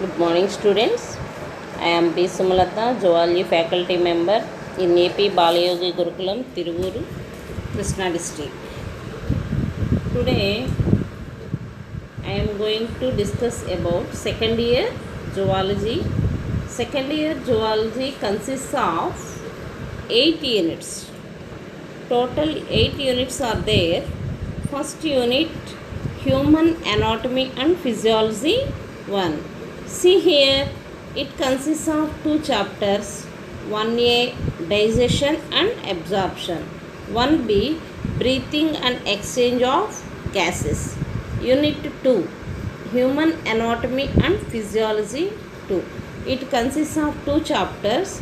Good morning, students. I am B. Sumalata, Zoology faculty member in AP Balayogi Gurukulam, Tiruvuru, Krishna district. Today, I am going to discuss about second year zoology. Second year zoology consists of 8 units. Total 8 units are there. First unit, human anatomy and physiology 1. See here, it consists of 2 chapters. 1A, digestion and absorption. 1B, breathing and exchange of gases. Unit 2, human anatomy and physiology 2. It consists of 2 chapters.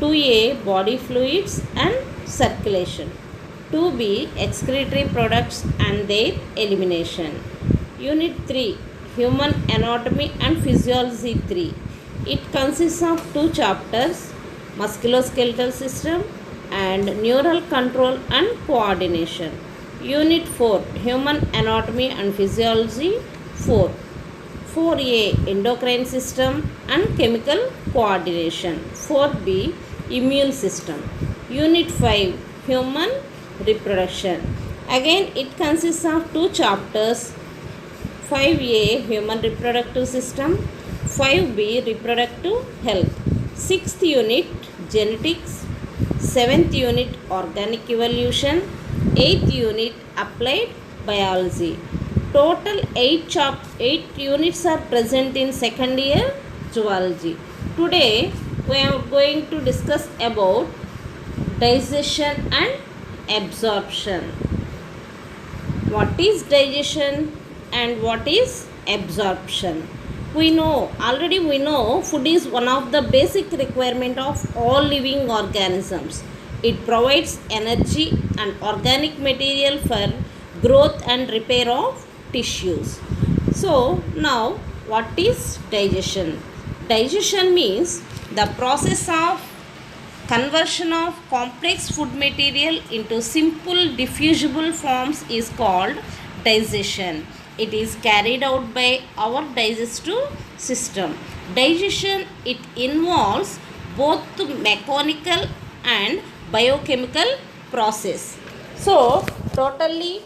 2A, body fluids and circulation. 2B, excretory products and their elimination. Unit 3, human anatomy and physiology 3. It consists of 2 chapters, musculoskeletal system and neural control and coordination. Unit 4, human anatomy and physiology 4. 4A, endocrine system and chemical coordination. 4B, immune system. Unit 5, human reproduction. Again, it consists of 2 chapters. 5A, human reproductive system. 5B, reproductive health. 6th unit, genetics. 7th unit, organic evolution. 8th unit, applied biology. Total 8 units are present in second year zoology. Today, we are going to discuss about digestion and absorption. What is digestion and what is absorption? We know food is one of the basic requirement of all living organisms. It provides energy and organic material for growth and repair of tissues. So now what is digestion? Digestion means the process of conversion of complex food material into simple diffusible forms is called digestion. It is carried out by our digestive system. Digestion, it involves both mechanical and biochemical process. So totally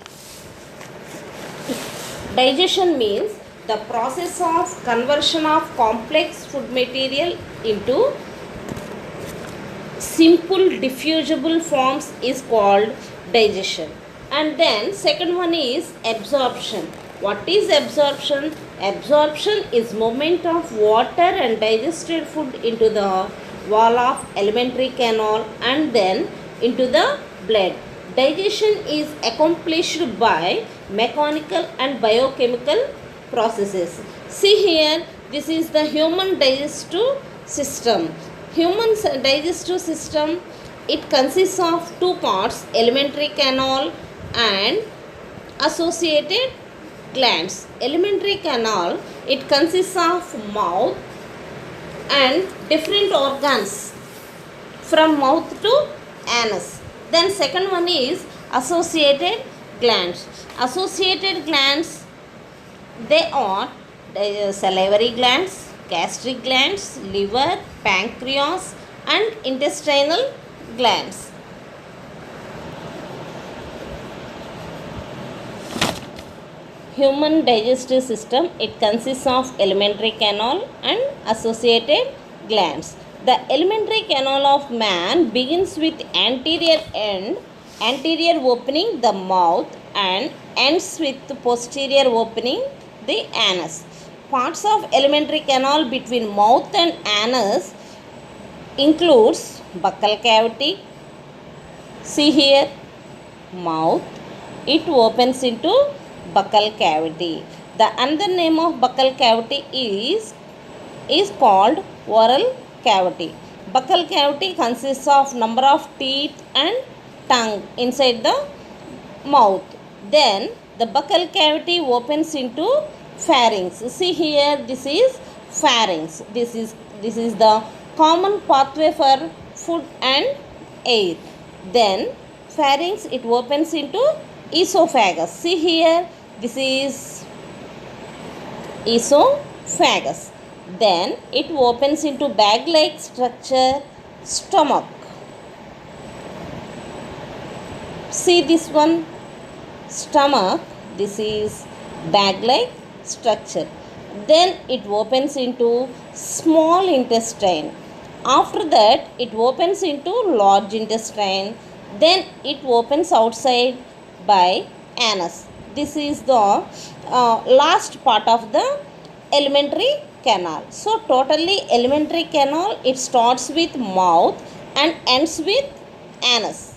digestion means the process of conversion of complex food material into simple diffusible forms is called digestion. And then second one is absorption. What is absorption? Absorption is movement of water and digested food into the wall of alimentary canal and then into the blood. Digestion is accomplished by mechanical and biochemical processes. See here, this is the human digestive system. Human digestive system, it consists of 2 parts, alimentary canal and associated glands. Alimentary canal, it consists of mouth and different organs from mouth to anus. Then second one is associated glands. Associated glands, they are salivary glands, gastric glands, liver, pancreas and intestinal glands. Human digestive system, it consists of alimentary canal and associated glands. The alimentary canal of man begins with anterior opening the mouth and ends with posterior opening the anus. Parts of alimentary canal between mouth and anus includes buccal cavity. See here, mouth, it opens into buccal cavity. The another name of buccal cavity is called oral cavity. Buccal cavity consists of number of teeth and tongue inside the mouth. Then the buccal cavity opens into pharynx. See here, this is pharynx. This is the common pathway for food and air. Then pharynx, it opens into esophagus. See here, this is esophagus. Then it opens into bag-like structure, stomach. See this one, stomach. This is bag-like structure. Then it opens into small intestine. After that, it opens into large intestine. Then it opens outside by anus. This is the last part of the alimentary canal. So totally alimentary canal, it starts with mouth and ends with anus.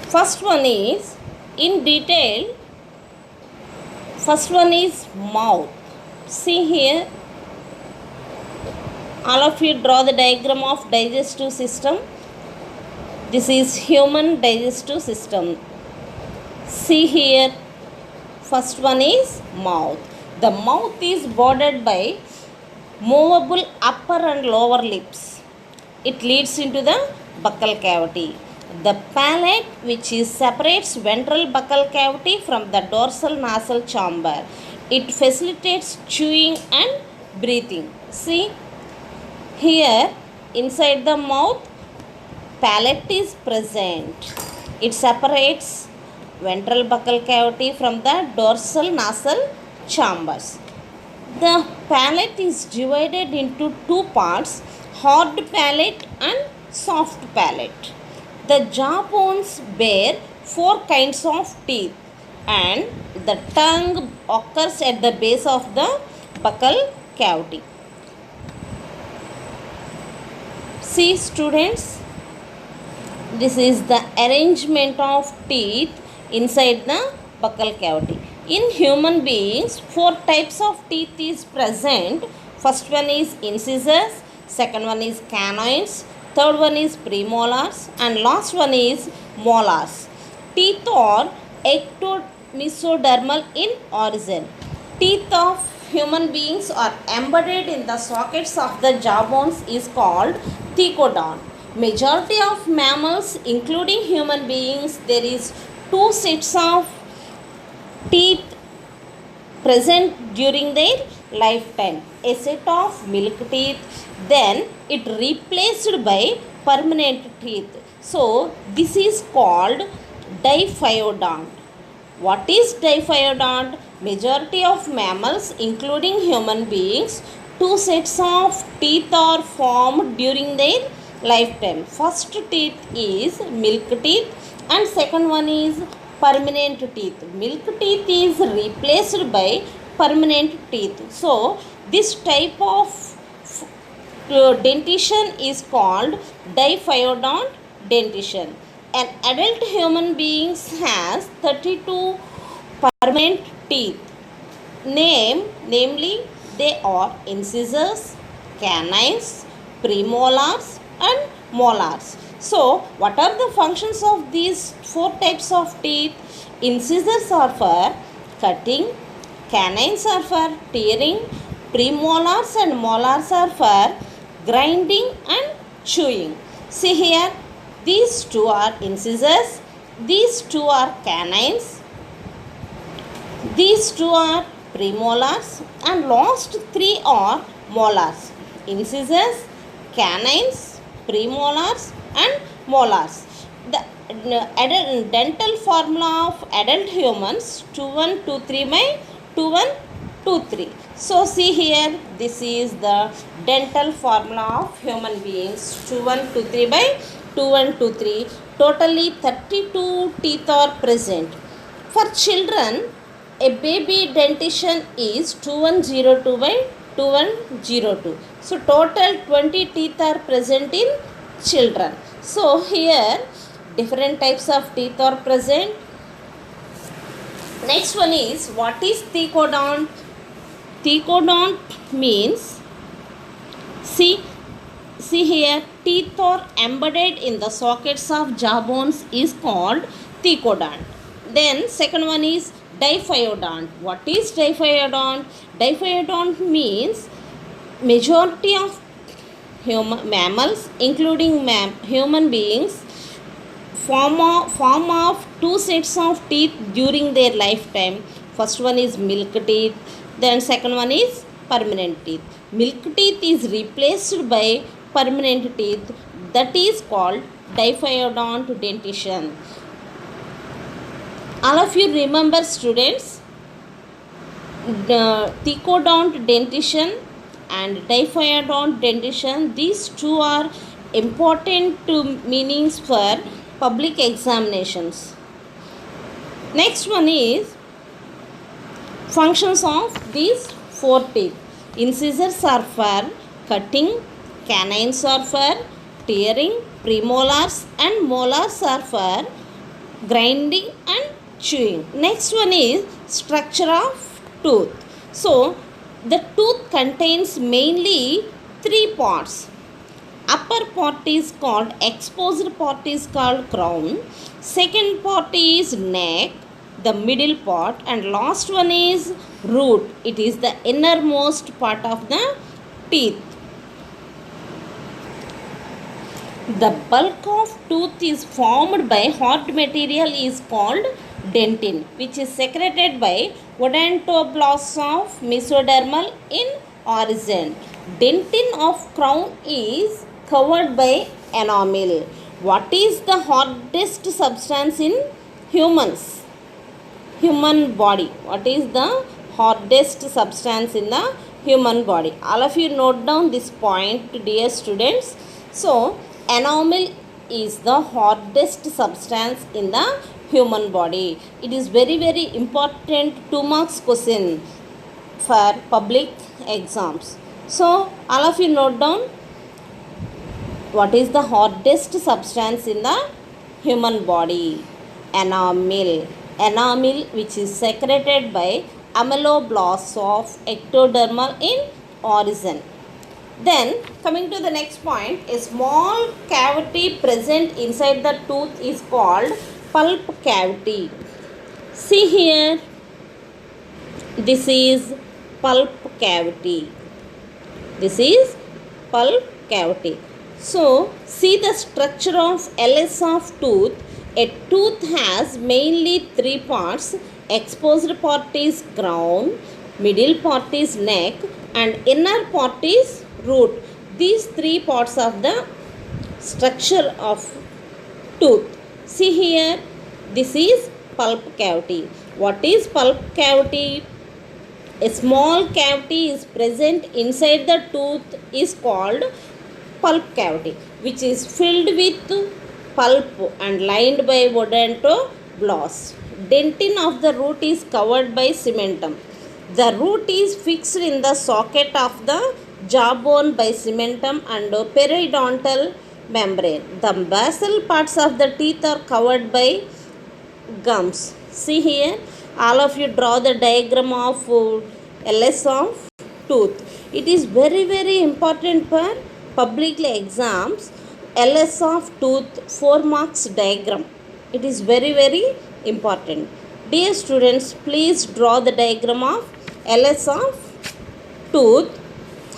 First one is in detail. First one is mouth. See here, all of you draw the diagram of digestive system. This is human digestive system. See here, first one is mouth. The mouth is bordered by movable upper and lower lips. It leads into the buccal cavity. The palate, which is separates ventral buccal cavity from the dorsal nasal chamber. It facilitates chewing and breathing. See here, inside the mouth, palate is present. It separates ventral buccal cavity from the dorsal nasal chambers. The palate is divided into two parts, hard palate and soft palate. The jawbones bear four kinds of teeth and the tongue occurs at the base of the buccal cavity. See students, this is the arrangement of teeth inside the buccal cavity. In human beings, four types of teeth is present. First one is incisors, second one is canines, third one is premolars and last one is molars. Teeth are ectomesodermal in origin. Teeth of human beings are embedded in the sockets of the jawbones is called thecodont. Majority of mammals including human beings, there is two sets of teeth present during their lifetime. A set of milk teeth, then it replaced by permanent teeth. So this is called diphyodont. What is diphyodont? Majority of mammals including human beings, two sets of teeth are formed during their lifetime. First teeth is milk teeth and second one is permanent teeth. Milk teeth is replaced by permanent teeth. So this type of dentition is called diphyodont dentition. An adult human being has 32 permanent teeth. Namely, they are incisors, canines, premolars and molars. So, what are the functions of these four types of teeth? Incisors are for cutting, canines are for tearing, premolars and molars are for grinding and chewing. See here, these two are incisors, these two are canines, these two are premolars and last three are molars. Incisors, canines, premolars and molars. The dental formula of adult humans 2123 by 2123. So see here, this is the dental formula of human beings 2123 by 2123. Totally 32 teeth are present. For children, a baby dentition is 2102 by 2102. So total 20 teeth are present in children. So here different types of teeth are present. Next one is, what is thecodont? Thecodont means, see here, teeth are embedded in the sockets of jawbones is called thecodont. Then second one is diphyodont. What is diphyodont? Diphyodont means majority of mammals including human beings form of two sets of teeth during their lifetime. First one is milk teeth, then second one is permanent teeth. Milk teeth is replaced by permanent teeth, that is called diphyodont dentition. All of you remember, students, the thecodont dentition and diphyodont dentition. These two are important meanings for public examinations. Next one is functions of these four teeth. Incisors are for cutting, canines are for tearing, premolars and molars are for grinding and chewing. Next one is structure of tooth. So the tooth contains mainly three parts. Upper part is called, exposed part is called crown, second part is neck, the middle part, and last one is root. It is the innermost part of the teeth. The bulk of tooth is formed by hard material is called dentin, which is secreted by odontoblasts of mesodermal in origin. Dentin of crown is covered by enamel. What is the hardest substance in humans? Human body. What is the hardest substance in the human body? All of you note down this point, dear students. So enamel is the hardest substance in the human body. It is very very important 2 marks question for public exams. So all of you note down, what is the hardest substance in the human body? Enamel. Enamel, which is secreted by ameloblasts of ectodermal in origin. Then coming to the next point, a small cavity present inside the tooth is called pulp cavity. See here, this is pulp cavity. This is pulp cavity. So see the structure of LS of tooth. A tooth has mainly three parts. Exposed part is crown, middle part is neck, and inner part is root. These three parts of the structure of tooth. See here, this is pulp cavity. What is pulp cavity? A small cavity is present inside the tooth is called pulp cavity, which is filled with pulp and lined by odontoblasts. Dentin of the root is covered by cementum. The root is fixed in the socket of the jawbone by cementum and periodontal membrane. The basal parts of the teeth are covered by gums. See here, all of you draw the diagram of LS of tooth. It is very very important for public exams. LS of tooth 4 marks diagram. It is very very important. Dear students, please draw the diagram of LS of tooth.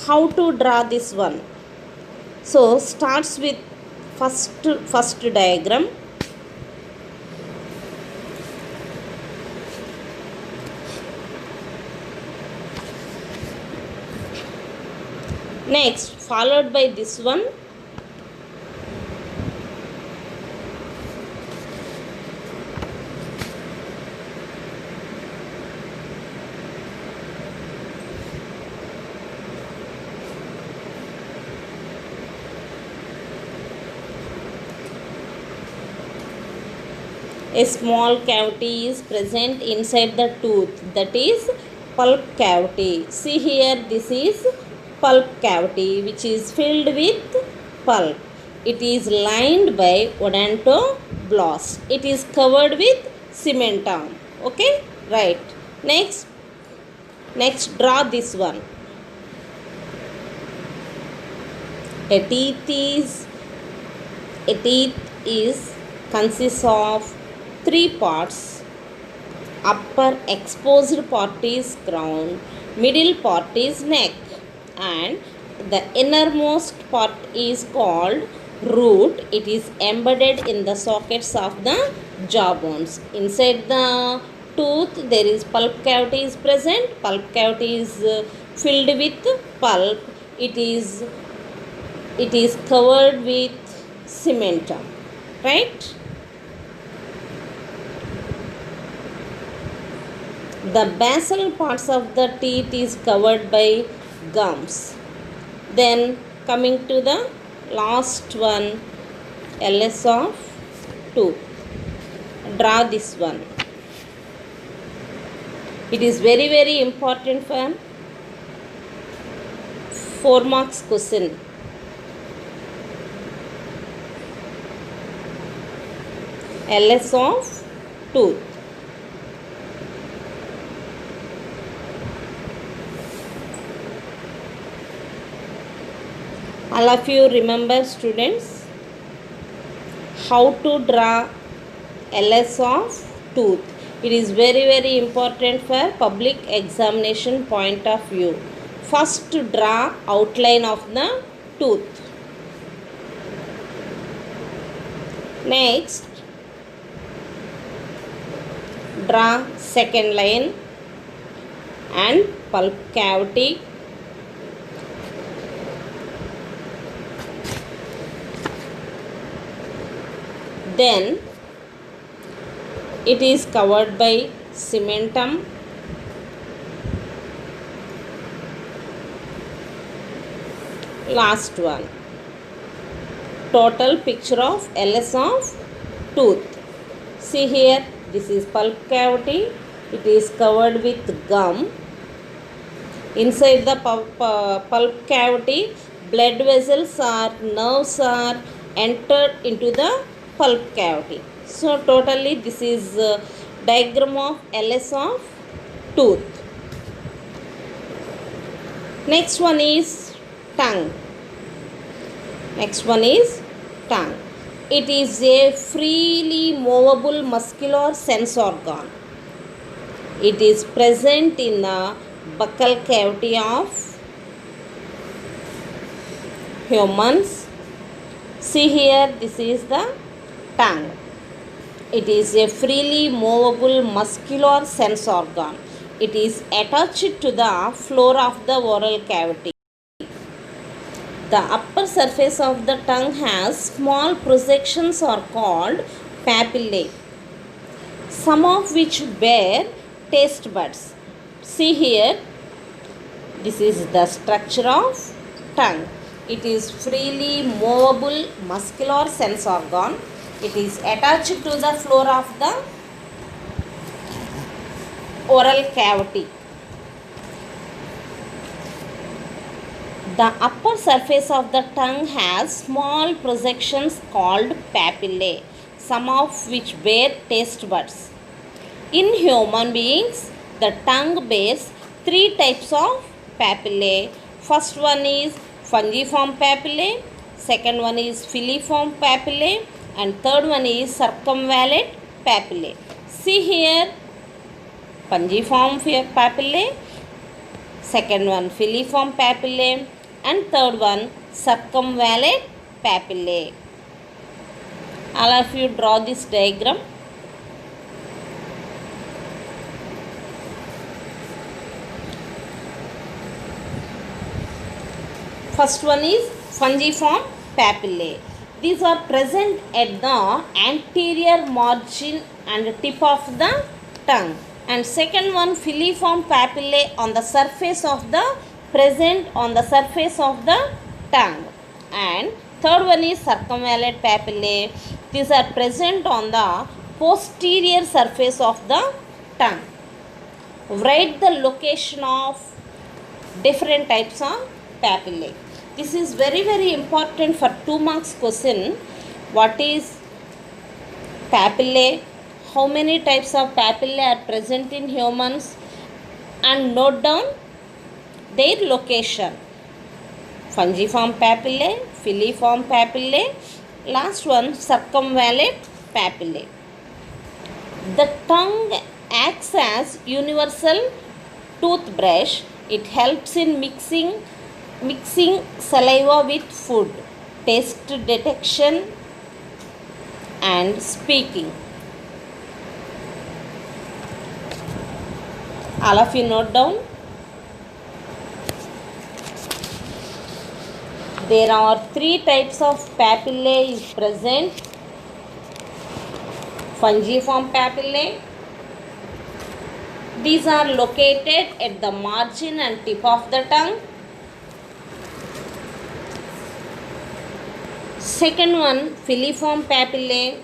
How to draw this one? So starts with first diagram. Next, followed by this one. A small cavity is present inside the tooth, that is pulp cavity. See here, this is pulp cavity which is filled with pulp. It is lined by odontoblasts. It is covered with cementum. Okay, right. Next draw this one. A teeth is consists of three parts. Upper exposed part is crown, middle part is neck, and the innermost part is called root. It is embedded in the sockets of the jawbones. Inside the tooth there is pulp cavity is present. Pulp cavity is filled with pulp. It is covered with cementum, right? The basal parts of the teeth is covered by gums. Then coming to the last one, LS of tooth. Draw this one. It is very very important for 4 marks question. LS of tooth. All of you remember, students, how to draw LS of tooth. It is very very important for public examination point of view. First to draw outline of the tooth. Next, draw second line and pulp cavity. Then it is covered by cementum. Last one, total picture of LS of tooth. See here, this is pulp cavity. It is covered with gum. Inside the pulp cavity, blood vessels or nerves are entered into the pulp cavity. So totally this is diagram of LS of tooth. Next one is tongue. It is a freely movable muscular sense organ. It is present in the buccal cavity of humans. See here, this is the tongue. It is a freely movable muscular sense organ. It is attached to the floor of the oral cavity. The upper surface of the tongue has small projections are called papillae, some of which bear taste buds. See here, this is the structure of tongue. It is freely movable muscular sense organ. It is attached to the floor of the oral cavity. The upper surface of the tongue has small projections called papillae, some of which bear taste buds. In human beings, the tongue bears 3 types of papillae. First one is fungiform papillae, second one is filiform papillae, and third one is circumvallate papillae. See here, fungiform papillae, second one filiform papillae, and third one circumvallate papillae. All of you draw this diagram. First one is fungiform papillae. These are present at the anterior margin and tip of the tongue. And second one, filiform papillae on the surface of the surface of the tongue. And third one is circumvallate papillae. These are present on the posterior surface of the tongue. Write the location of different types of papillae. This is very very important for 2 marks question. What is papillae? How many types of papillae are present in humans? And note down their location. Fungiform papillae, filiform papillae, last one circumvallate papillae. The tongue acts as universal toothbrush. It helps in mixing saliva with food, taste detection, and speaking. All of you note down. There are three types of papillae is present. Fungiform papillae. These are located at the margin and tip of the tongue. Second one, filiform papillae.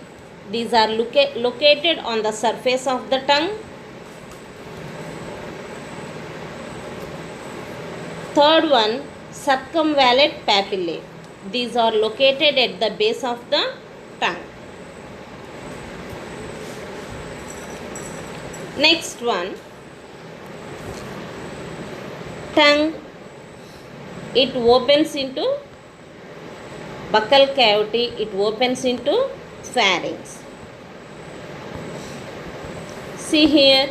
These are located on the surface of the tongue. Third one, circumvallate papillae. These are located at the base of the tongue. Next one, tongue. It opens into buccal cavity. It opens into pharynx. See here.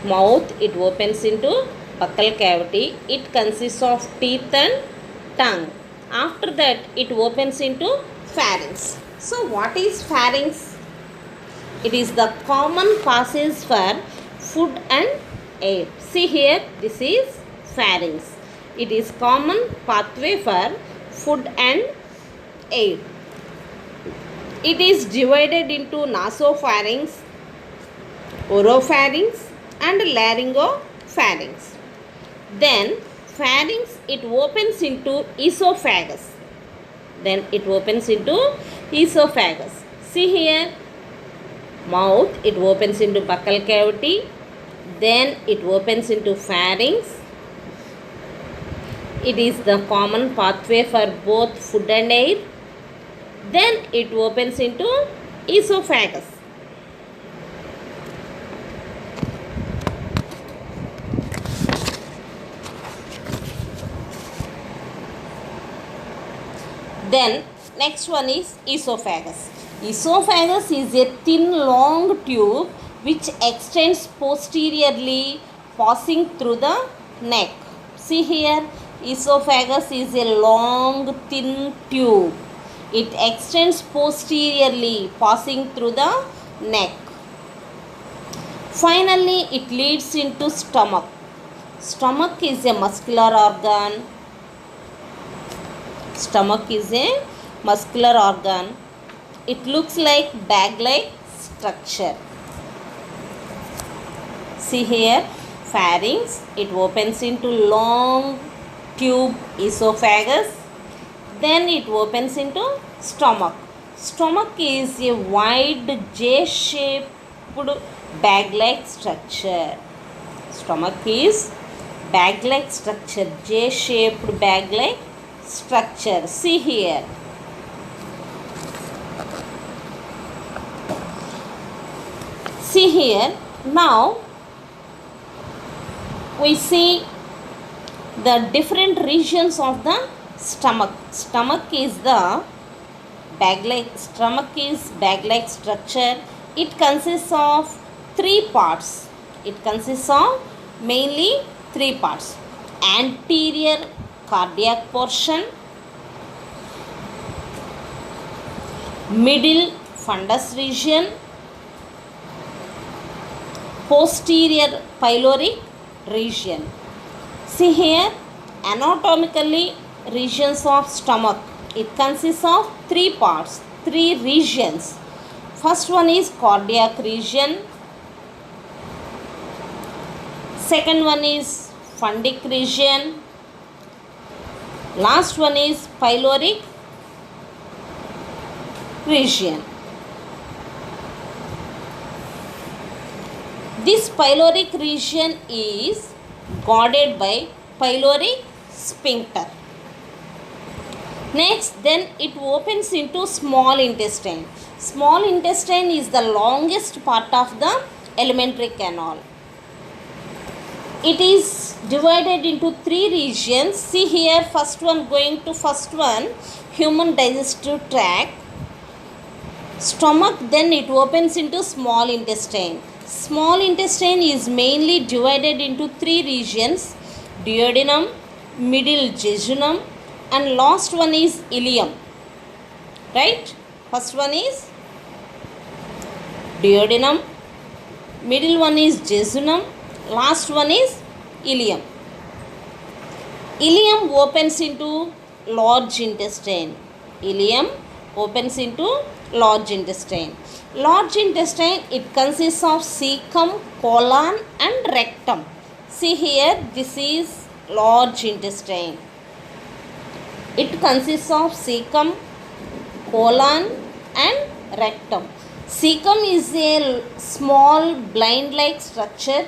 Mouth, it opens into buccal cavity. It consists of teeth and tongue. After that, it opens into pharynx. So what is pharynx? It is the common passage for food and air. See here, this is pharynx. It is common pathway for food and air. It is divided into nasopharynx, oropharynx and laryngopharynx. Then pharynx, it opens into esophagus. See here, mouth, it opens into buccal cavity. Then it opens into pharynx. It is the common pathway for both food and air. Then it opens into esophagus. Then next one is esophagus. Esophagus is a thin long tube which extends posteriorly, passing through the neck. See here, esophagus is a long thin tube. It extends posteriorly, passing through the neck. Finally, it leads into stomach. Stomach is a muscular organ. It looks like bag-like structure. See here, pharynx, it opens into long tube esophagus. Then it opens into stomach. Stomach is a wide J-shaped bag-like structure. Stomach is bag-like structure, J-shaped bag-like structure. See here. See here. Now we see the different regions of the stomach. Stomach is bag-like structure. It consists of mainly three parts. Anterior cardiac portion, middle fundus region, posterior pyloric region. See here, anatomically regions of stomach. It consists of three parts, three regions. First one is cardiac region. Second one is fundic region. Last one is pyloric region. This pyloric region is guarded by pyloric sphincter. Next, then it opens into small intestine. Small intestine is the longest part of the alimentary canal. It is divided into three regions. See here, first one, human digestive tract, stomach, then it opens into small intestine. Small intestine is mainly divided into three regions: duodenum, middle jejunum, and last one is ileum. Right? First one is duodenum, middle one is jejunum, last one is ileum. Ileum opens into large intestine. Ileum opens into large intestine. Large intestine, it consists of cecum, colon and rectum. See here, this is large intestine. It consists of cecum, colon and rectum. Cecum is a small blind-like structure.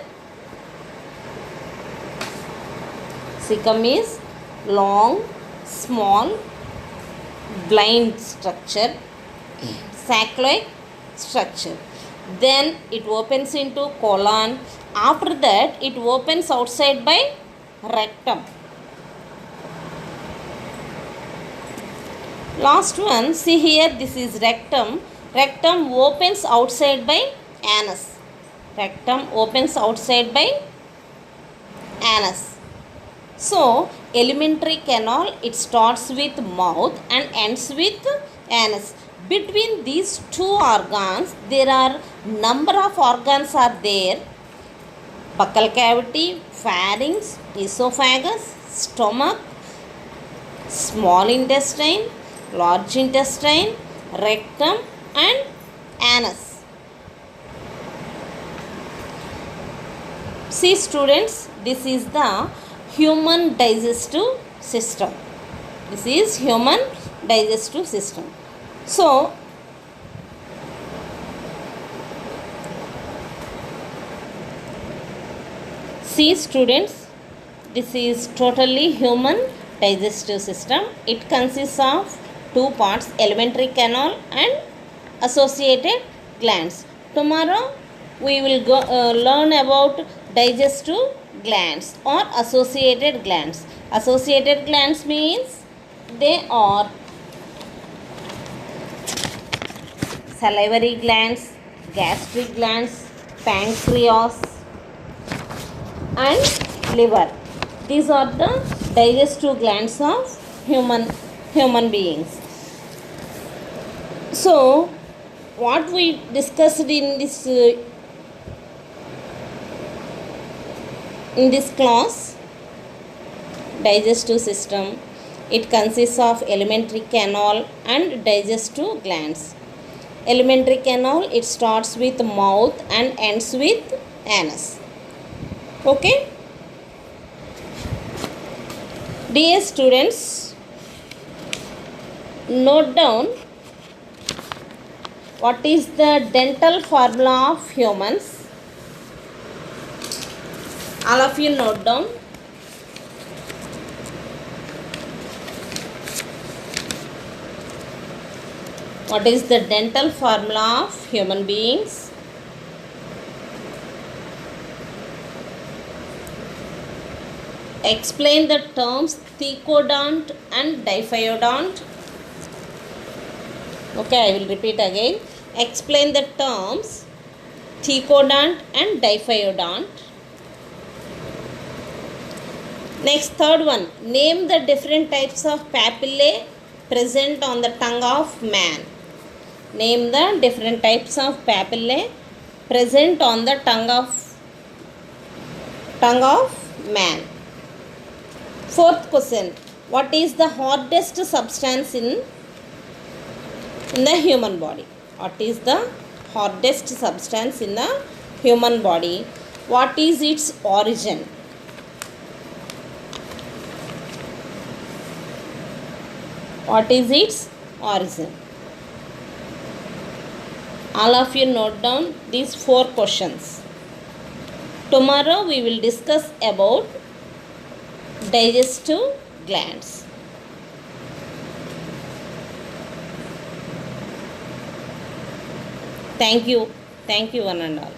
Cecum is long, small, blind structure, sac-like structure. Then it opens into colon. After that, it opens outside by rectum. Last one, see here, this is rectum. Rectum opens outside by anus. Rectum opens outside by anus. So, alimentary canal, it starts with mouth and ends with anus. Between these two organs, there are number of organs are there. Buccal cavity, pharynx, esophagus, stomach, small intestine, large intestine, rectum and anus. See students, this is the human digestive system. This is human digestive system. So, see students, this is totally human digestive system. It consists of two parts, alimentary canal and associated glands. Tomorrow we will learn about digestive glands or associated glands. Associated glands means they are salivary glands, gastric glands, pancreas and liver. These are the digestive glands of human beings. So, what we discussed in this class, digestive system, it consists of alimentary canal and digestive glands. Alimentary canal, it starts with mouth and ends with anus. Okay? Dear students, note down what is the dental formula of humans. All of you note down. What is the dental formula of human beings? Explain the terms thecodont and diphyodont. Okay, I will repeat again. Explain the terms thecodont and diphyodont. Next, third one. Name the different types of papillae present on the tongue of man. Name the different types of papillae present on the tongue of man. Fourth question. What is the hardest substance in the human body? What is the hardest substance in the human body? What is its origin? What is its origin? All of you note down these 4 questions. Tomorrow we will discuss about digestive glands. Thank you one and all.